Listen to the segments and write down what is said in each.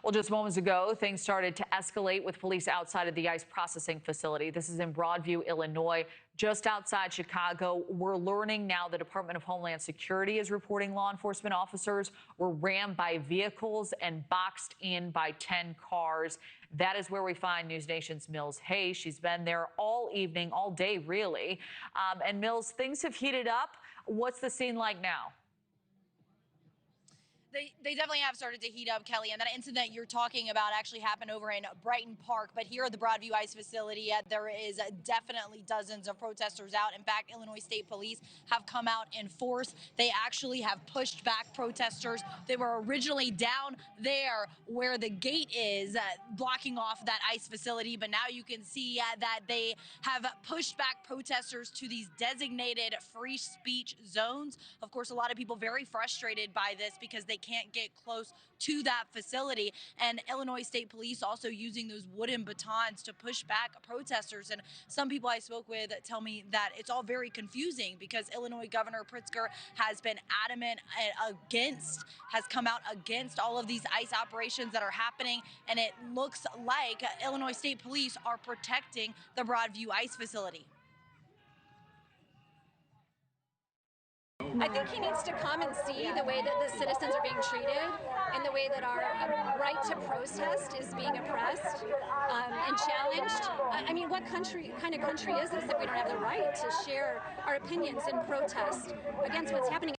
Well, just moments ago, things started to escalate with police outside of the ICE processing facility. This is in Broadview, Illinois, just outside Chicago. We're learning now the Department of Homeland Security is reporting law enforcement officers were rammed by vehicles and boxed in by 10 cars. That is where we find News Nation's Mills Hayes. She's been there all evening, all day, really. And Mills, things have heated up. What's the scene like now? They definitely have started to heat up, Kelly, and that incident you're talking about actually happened over in Brighton Park. But here at the Broadview ICE facility, there is definitely dozens of protesters out. In fact, Illinois State Police have come out in force. They actually have pushed back protesters. They were originally down there where the gate is, blocking off that ICE facility. But now you can see that they have pushed back protesters to these designated free speech zones. Of course, a lot of people very frustrated by this because they can't get close to that facility. And Illinois State Police also using those wooden batons to push back protesters. And some people I spoke with tell me that it's all very confusing because Illinois Governor Pritzker has been adamant has come out against all of these ICE operations that are happening. And it looks like Illinois State Police are protecting the Broadview ICE facility. I think he needs to come and see the way that the citizens are being treated and the way that our right to protest is being oppressed and challenged. I mean, what kind of country is this that we don't have the right to share our opinions and protest against what's happening?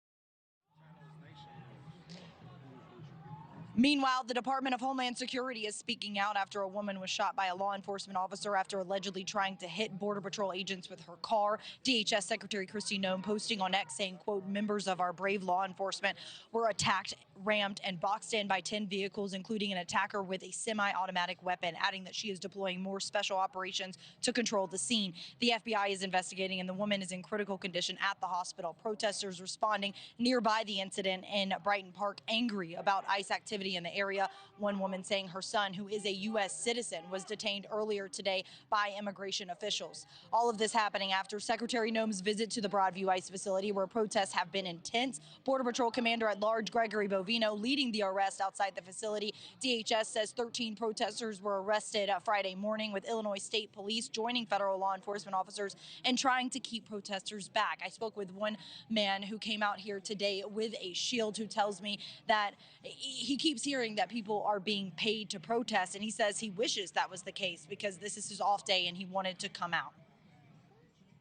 Meanwhile, the Department of Homeland Security is speaking out after a woman was shot by a law enforcement officer after allegedly trying to hit Border Patrol agents with her car. DHS Secretary Kristi Noem posting on X saying, quote, members of our brave law enforcement were attacked, rammed, and boxed in by 10 vehicles, including an attacker with a semi-automatic weapon, adding that she is deploying more special operations to control the scene. The FBI is investigating, and the woman is in critical condition at the hospital. Protesters responding nearby the incident in Brighton Park, angry about ICE activity in the area. One woman saying her son, who is a U.S. citizen, was detained earlier today by immigration officials. All of this happening after Secretary Noem's visit to the Broadview ICE facility, where protests have been intense. Border Patrol Commander-at-Large Gregory Bovino leading the arrest outside the facility. DHS says 13 protesters were arrested Friday morning, with Illinois State Police joining federal law enforcement officers and trying to keep protesters back. I spoke with one man who came out here today with a shield who tells me that he keeps hearing that people are being paid to protest, and he says he wishes that was the case because this is his off day and he wanted to come out.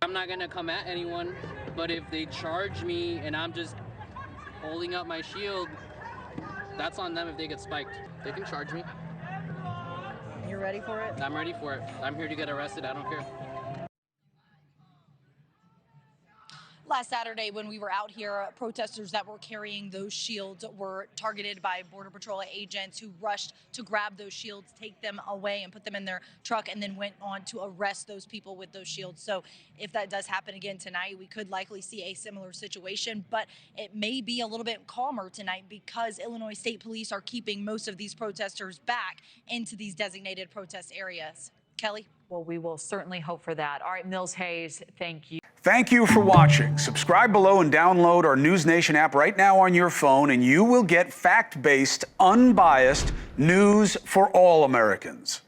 I'm not gonna come at anyone, but if they charge me and I'm just holding up my shield, that's on them. If they get spiked, they can charge me. You're ready for it? I'm ready for it. I'm here to get arrested. I don't care. Last Saturday, when we were out here, protesters that were carrying those shields were targeted by Border Patrol agents who rushed to grab those shields, take them away, and put them in their truck, and then went on to arrest those people with those shields. So if that does happen again tonight, we could likely see a similar situation, but it may be a little bit calmer tonight because Illinois State Police are keeping most of these protesters back into these designated protest areas. Kelly? Well, we will certainly hope for that. All right, Mills Hayes, thank you. Thank you for watching. Subscribe below and download our News Nation app right now on your phone, and you will get fact-based, unbiased news for all Americans.